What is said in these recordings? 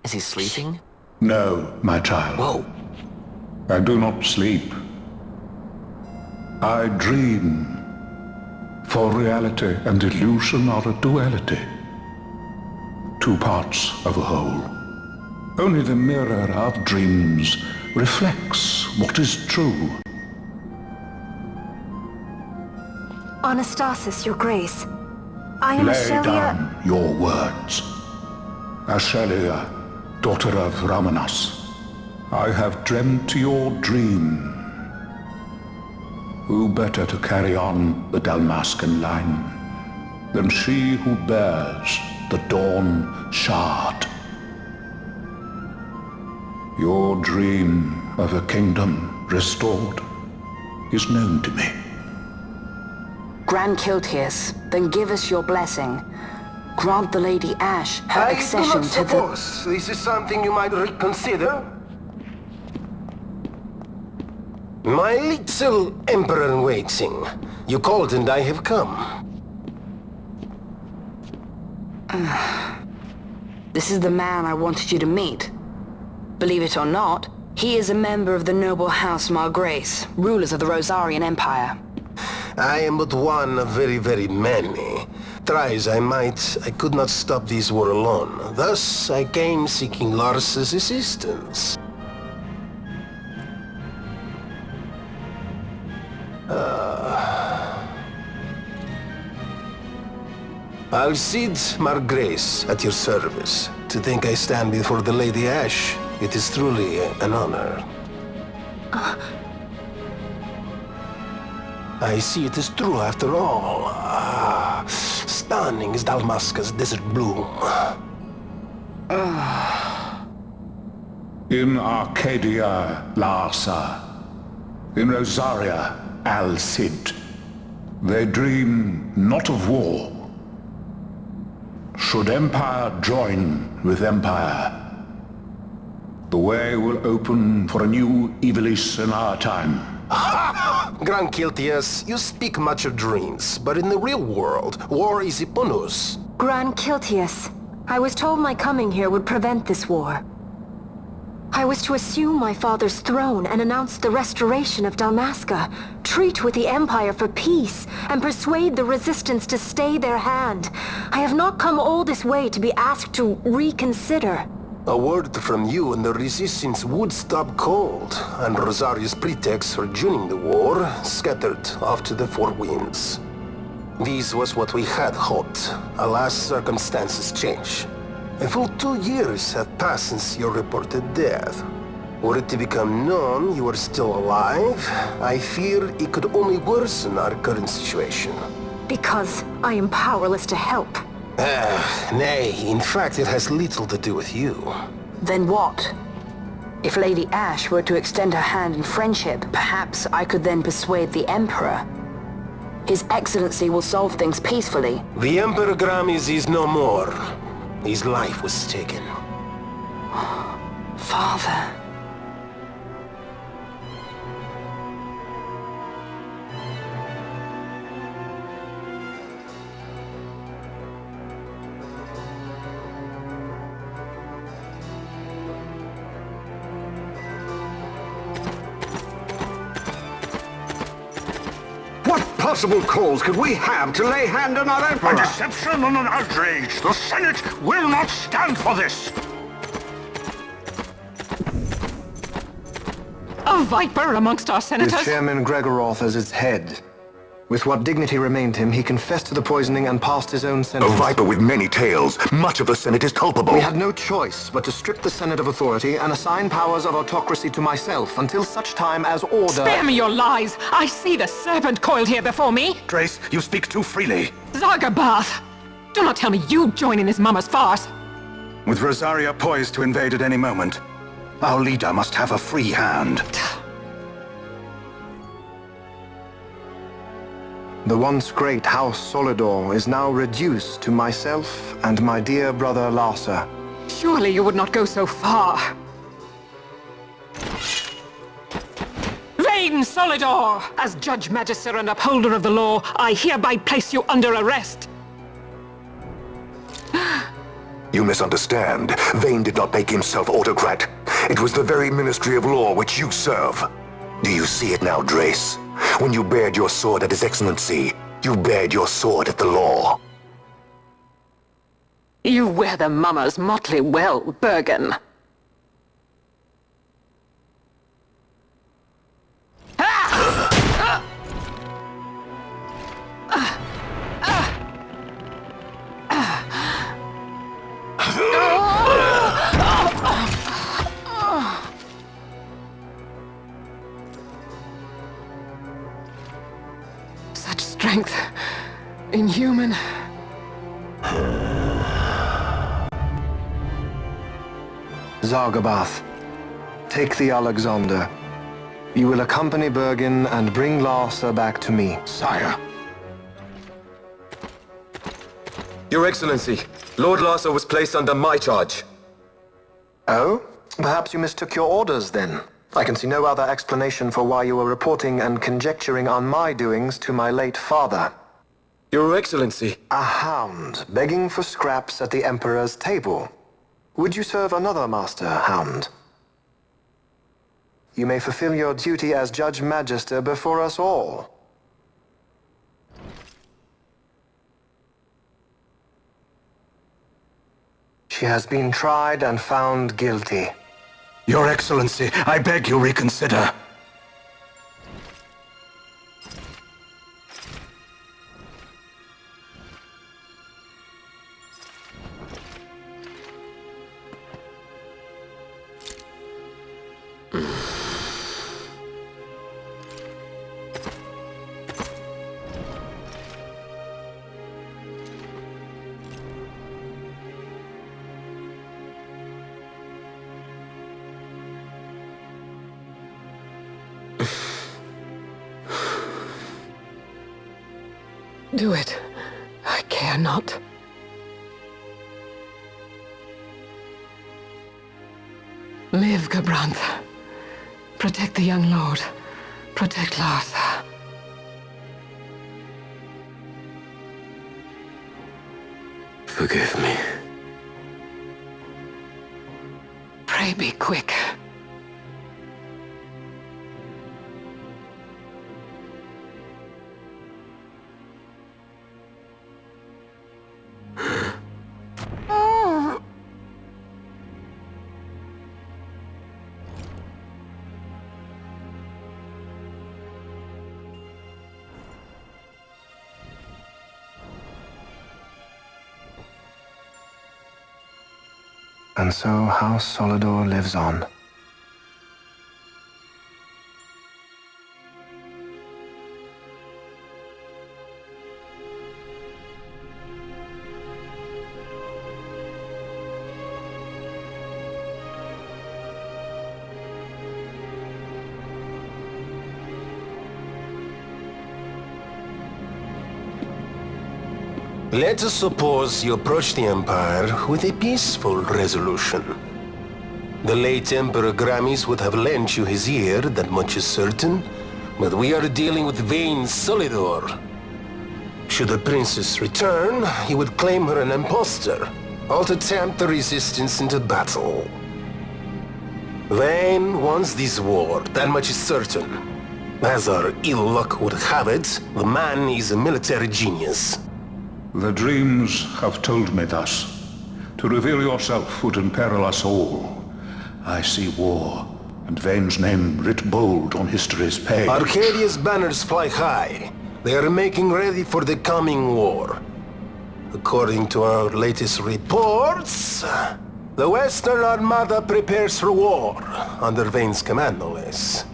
Is he sleeping? No, my child. Whoa. I do not sleep. I dream. For reality and illusion are a duality. Two parts of a whole. Only the mirror of dreams reflects what is true. Anastasis, Your Grace. I am Lay Ashelia. down your words. Ashelia, daughter of Ramanas, I have dreamt your dream. Who better to carry on the Dalmascan line than she who bears the Dawn Shard? Your dream of a kingdom restored is known to me. Grand Kiltias, then give us your blessing. Grant the Lady Ash her accession to the... I do not suppose this is something you might reconsider. My little Emperor-in-waiting. You called and I have come. This is the man I wanted you to meet. Believe it or not, he is a member of the noble house Margrace, rulers of the Rosarian Empire. I am but one of very, very many. Try as I might, I could not stop this war alone. Thus, I came seeking Lars's assistance. Alcide Margrace at your service. To think I stand before the Lady Ash, it is truly an honor. I see it is true after all. Stunning is Dalmasca's desert bloom. In Arcadia, Larsa. In Rosaria, Alcid. They dream not of war. Should empire join with empire, the way will open for a new Ivalice in our time. Grand Kiltias, you speak much of dreams, but in the real world, war is upon us. Grand Kiltias, I was told my coming here would prevent this war. I was to assume my father's throne and announce the restoration of Dalmasca, treat with the Empire for peace, and persuade the Resistance to stay their hand. I have not come all this way to be asked to reconsider. A word from you and the Resistance would stop cold, and Rosaria's pretext for joining the war scattered off to the four winds. This was what we had hoped. Alas, circumstances change. A full 2 years have passed since your reported death. Were it to become known you are still alive, I fear it could only worsen our current situation. Because I am powerless to help. Nay, in fact it has little to do with you. Then what? If Lady Ash were to extend her hand in friendship, perhaps I could then persuade the Emperor. His Excellency will solve things peacefully. The Emperor Gramis is no more. His life was taken. Father... What possible cause could we have to lay hand on our Emperor? A deception and an outrage! The Senate will not stand for this! A viper amongst our senators? With Chairman Gregoroth as its head. With what dignity remained him, he confessed to the poisoning and passed his own sentence. A viper with many tails. Much of the Senate is culpable. We had no choice but to strip the Senate of authority and assign powers of autocracy to myself until such time as order... Spare me your lies! I see the serpent coiled here before me! Grace, you speak too freely. Zargabath! Do not tell me you join in this mama's farce! With Rosaria poised to invade at any moment, our leader must have a free hand. The once great House Solidor is now reduced to myself and my dear brother Larsa. Surely you would not go so far. Vain Solidor! As Judge Magister and upholder of the law, I hereby place you under arrest. You misunderstand. Vayne did not make himself autocrat. It was the very Ministry of Law which you serve. Do you see it now, Drace? When you bared your sword at His Excellency, you bared your sword at the law. You wear the mummer's motley well, Bergen. Such strength. Inhuman. Zargabath, take the Alexander. You will accompany Bergen and bring Larsa back to me. Sire. Your Excellency, Lord Larsa was placed under my charge. Oh? Perhaps you mistook your orders then. I can see no other explanation for why you were reporting and conjecturing on my doings to my late father. Your Excellency. A hound begging for scraps at the Emperor's table. Would you serve another master, Hound? You may fulfill your duty as Judge Magister before us all. She has been tried and found guilty. Your Excellency, I beg you reconsider. Do it. I care not. Live, Gabranth. Protect the young lord. Protect Larsa. Forgive me. Pray be quick. And so House Solidor lives on. Let us suppose you approach the Empire with a peaceful resolution. The late Emperor Gramis would have lent you his ear, that much is certain, but we are dealing with Vayne Solidor. Should the princess return, he would claim her an impostor, all to tempt the resistance into battle. Vayne wants this war, that much is certain. As our ill luck would have it, the man is a military genius. The dreams have told me thus. To reveal yourself would imperil us all. I see war, and Vayne's name writ bold on history's page. Arcadia's banners fly high. They are making ready for the coming war. According to our latest reports, the Western Armada prepares for war, under Vayne's command, no less.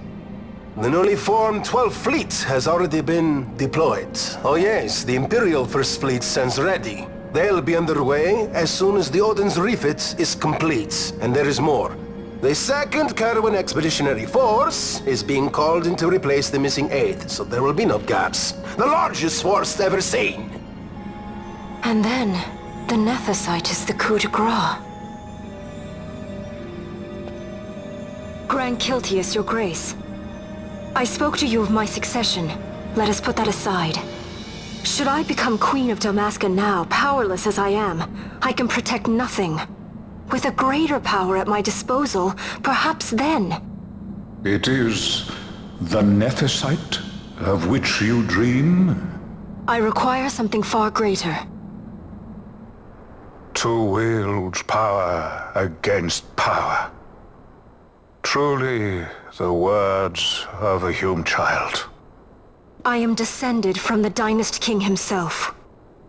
The newly formed 12th Fleet has already been deployed. Oh yes, the Imperial First Fleet stands ready. They'll be underway as soon as the Odin's refit is complete. And there is more. The 2nd Caravan Expeditionary Force is being called in to replace the missing 8th, so there will be no gaps. The largest force ever seen. And then, the Nethicite is the coup de grace. Grand Kiltius, your grace. I spoke to you of my succession. Let us put that aside. Should I become Queen of Dalmasca now, powerless as I am, I can protect nothing. With a greater power at my disposal, perhaps then... It is the Nethicite of which you dream? I require something far greater. To wield power against power. Truly the words of a human child. I am descended from the Dynast King himself.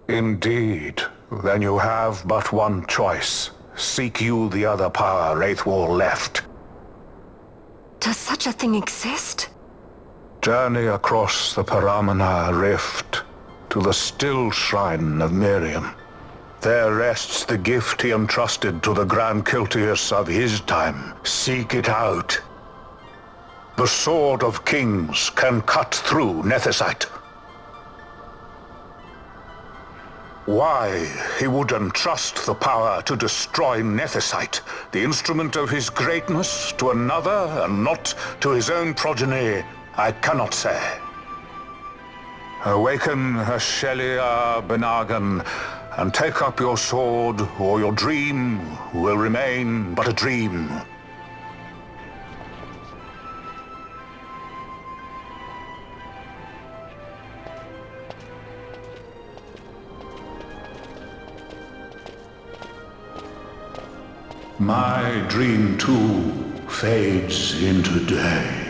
Indeed. Then you have but one choice. Seek you the other power Wraithwall left. Does such a thing exist? Journey across the Paramana Rift to the still shrine of Miriam. There rests the gift he entrusted to the Grand Kiltius of his time. Seek it out. The Sword of Kings can cut through Nethicite. Why he would entrust the power to destroy Nethicite, the instrument of his greatness, to another and not to his own progeny, I cannot say. Awaken Shelia Benagan and take up your sword, or your dream will remain but a dream. My dream too fades into day.